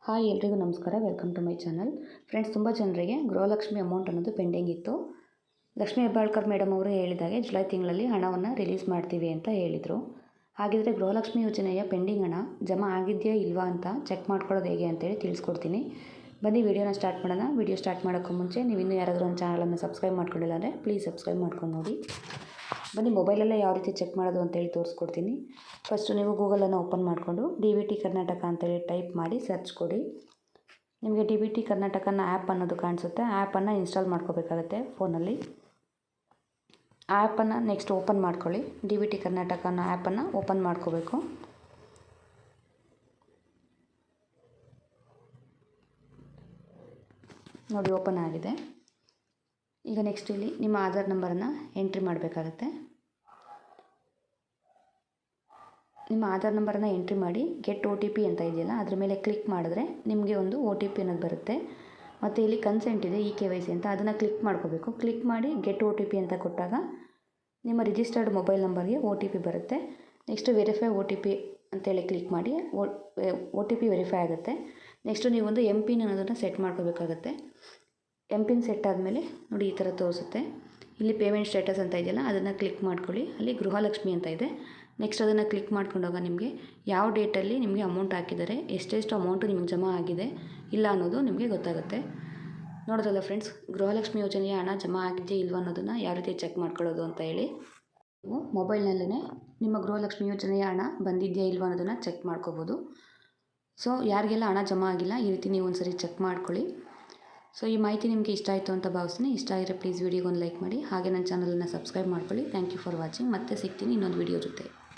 Hi ಎಲ್ರಿಗೂ ನಮಸ್ಕಾರ. Welcome to my channel. Friends, ತುಂಬ ಜನರಿಗೆ ಗೃಹಲಕ್ಷ್ಮಿ ಅಮೌಂಟ್ ಅನ್ನೋದು ಪೆಂಡಿಂಗ್ ಇತ್ತು. ಲಕ್ಷ್ಮೀ ಹೆಬ್ಬಾಳ್ಕರ್ ಮೇಡಮ್ ಅವರು ಹೇಳಿದಾಗೆ ಜುಲೈ ತಿಂಗಳಲ್ಲಿ ಹಣವನ್ನು ರಿಲೀಸ್ ಮಾಡ್ತೀವಿ ಅಂತ ಹೇಳಿದರು. ಹಾಗಿದ್ರೆ ಗೃಹಲಕ್ಷ್ಮಿ ಯೋಜನೆಯ ಪೆಂಡಿಂಗ್ ಹಣ ಜಮಾ ಆಗಿದೆಯಾ ಇಲ್ವಾ ಅಂತ ಚೆಕ್ ಮಾಡ್ಕೊಳ್ಳೋದು ಹೇಗೆ ಅಂತೇಳಿ ತಿಳಿಸ್ಕೊಡ್ತೀನಿ. ಬನ್ನಿ ವಿಡಿಯೋನ ಸ್ಟಾರ್ಟ್ ಮಾಡೋಣ. ವಿಡಿಯೋ ಸ್ಟಾರ್ಟ್ ಮಾಡೋಕ್ಕೂ ಮುಂಚೆ ನೀವು ಇನ್ನೂ ಯಾರಾದರೂ ಒಂದು ಚಾನಲನ್ನು ಸಬ್ಸ್ಕ್ರೈಬ್ ಮಾಡ್ಕೊಂಡಿಲ್ಲ ಅಂದರೆ ಪ್ಲೀಸ್ ಸಬ್ಸ್ಕ್ರೈಬ್ ಮಾಡ್ಕೊಂಡು ನೋಡಿ. ಬನ್ನಿ ಮೊಬೈಲಲ್ಲೇ ಯಾವ ರೀತಿ ಚೆಕ್ ಮಾಡೋದು ಅಂತೇಳಿ ತೋರಿಸ್ಕೊಡ್ತೀನಿ. ಫಸ್ಟು ನೀವು ಗೂಗಲನ್ನು ಓಪನ್ ಮಾಡಿಕೊಂಡು DBT ಕರ್ನಾಟಕ ಅಂತೇಳಿ ಟೈಪ್ ಮಾಡಿ ಸರ್ಚ್ ಕೊಡಿ. ನಿಮಗೆ DBT ಕರ್ನಾಟಕನ ಆ್ಯಪ್ ಅನ್ನೋದು ಕಾಣಿಸುತ್ತೆ. ಆ್ಯಪನ್ನು ಇನ್ಸ್ಟಾಲ್ ಮಾಡ್ಕೋಬೇಕಾಗತ್ತೆ ಫೋನಲ್ಲಿ. ಆ್ಯಪನ್ನು ನೆಕ್ಸ್ಟ್ ಓಪನ್ ಮಾಡ್ಕೊಳ್ಳಿ. DBT ಕರ್ನಾಟಕನ ಆ್ಯಪನ್ನು ಓಪನ್ ಮಾಡ್ಕೋಬೇಕು. ನೋಡಿ, ಓಪನ್ ಆಗಿದೆ. ಈಗ ನೆಕ್ಸ್ಟ್ ಇಲ್ಲಿ ನಿಮ್ಮ ಆಧಾರ್ ನಂಬರನ್ನು ಎಂಟ್ರಿ ಮಾಡಬೇಕಾಗತ್ತೆ. ನಿಮ್ಮ ಆಧಾರ್ ನಂಬರನ್ನು ಎಂಟ್ರಿ ಮಾಡಿ ಗೆಟ್ OTP ಅಂತ ಇದೆಯಲ್ಲ ಅದ್ರ ಮೇಲೆ ಕ್ಲಿಕ್ ಮಾಡಿದ್ರೆ ನಿಮಗೆ ಒಂದು OTP ಅನ್ನೋದು ಬರುತ್ತೆ. ಮತ್ತು ಇಲ್ಲಿ ಕನ್ಸೆಂಟ್ ಇದೆ KYC ಅಂತ, ಅದನ್ನು ಕ್ಲಿಕ್ ಮಾಡ್ಕೋಬೇಕು. ಕ್ಲಿಕ್ ಮಾಡಿ ಗೆಟ್ OTP ಅಂತ ಕೊಟ್ಟಾಗ ನಿಮ್ಮ ರಿಜಿಸ್ಟರ್ಡ್ ಮೊಬೈಲ್ ನಂಬರ್ಗೆ OTP ಬರುತ್ತೆ. ನೆಕ್ಸ್ಟ್ ವೆರಿಫೈ OTP ಅಂತೇಳಿ ಕ್ಲಿಕ್ ಮಾಡಿ OTP ವೆರಿಫೈ ಆಗುತ್ತೆ. ನೆಕ್ಸ್ಟು ನೀವೊಂದು MPIN ಅನ್ನೋದನ್ನು ಸೆಟ್ ಮಾಡ್ಕೋಬೇಕಾಗತ್ತೆ. MPIN ಸೆಟ್ ಆದಮೇಲೆ ನೋಡಿ ಈ ಥರ ತೋರಿಸುತ್ತೆ. ಇಲ್ಲಿ ಪೇಮೆಂಟ್ ಸ್ಟೇಟಸ್ ಅಂತ ಇದೆಯಲ್ಲ ಅದನ್ನು ಕ್ಲಿಕ್ ಮಾಡ್ಕೊಳ್ಳಿ. ಅಲ್ಲಿ ಗೃಹಲಕ್ಷ್ಮಿ ಅಂತ ಇದೆ. ನೆಕ್ಸ್ಟ್ ಅದನ್ನು ಕ್ಲಿಕ್ ಮಾಡ್ಕೊಂಡಾಗ ನಿಮಗೆ ಯಾವ ಡೇಟಲ್ಲಿ ನಿಮಗೆ ಅಮೌಂಟ್ ಹಾಕಿದ್ದಾರೆ, ಎಷ್ಟೆಷ್ಟು ಅಮೌಂಟು ನಿಮಗೆ ಜಮಾ ಆಗಿದೆ ಇಲ್ಲ ಅನ್ನೋದು ನಿಮಗೆ ಗೊತ್ತಾಗುತ್ತೆ. ನೋಡಿದ್ರಲ್ಲ ಫ್ರೆಂಡ್ಸ್, ಗೃಹಲಕ್ಷ್ಮಿ ಯೋಜನೆಯ ಹಣ ಜಮಾ ಆಗಿದೆಯಾ ಇಲ್ವಾ ಅನ್ನೋದನ್ನು ಯಾವ ರೀತಿ ಚೆಕ್ ಮಾಡ್ಕೊಳ್ಳೋದು ಅಂತ ಹೇಳಿ. ನೀವು ಮೊಬೈಲ್ನಲ್ಲೇ ನಿಮ್ಮ ಗೃಹಲಕ್ಷ್ಮಿ ಯೋಜನೆಯ ಹಣ ಬಂದಿದೆಯಾ ಇಲ್ವಾ ಅನ್ನೋದನ್ನು ಚೆಕ್ ಮಾಡ್ಕೋಬೋದು. ಸೊ ಯಾರಿಗೆಲ್ಲ ಹಣ ಜಮಾ ಆಗಿಲ್ಲ ಈ ರೀತಿ ನೀವು ಒಂದು ಸರಿ ಚೆಕ್ ಮಾಡ್ಕೊಳ್ಳಿ. ಸೊ ಈ ಮಾಹಿತಿ ನಿಮಗೆ ಇಷ್ಟ ಆಯಿತು ಅಂತ ಭಾವಿಸ್ತೀನಿ. ಇಷ್ಟ ಆಗಿದ್ರೆ ಪ್ಲೀಸ್ ವಿಡಿಯೋಗೊಂದು ಲೈಕ್ ಮಾಡಿ. ಹಾಗೆ ನನ್ನ ಚಾನಲನ್ನು ಸಬ್ಸ್ಕ್ರೈಬ್ ಮಾಡ್ಕೊಳ್ಳಿ. Thank you for watching. ಮತ್ತೆ ಸಿಗ್ತೀನಿ ಇನ್ನೊಂದು ವಿಡಿಯೋ ಜೊತೆ.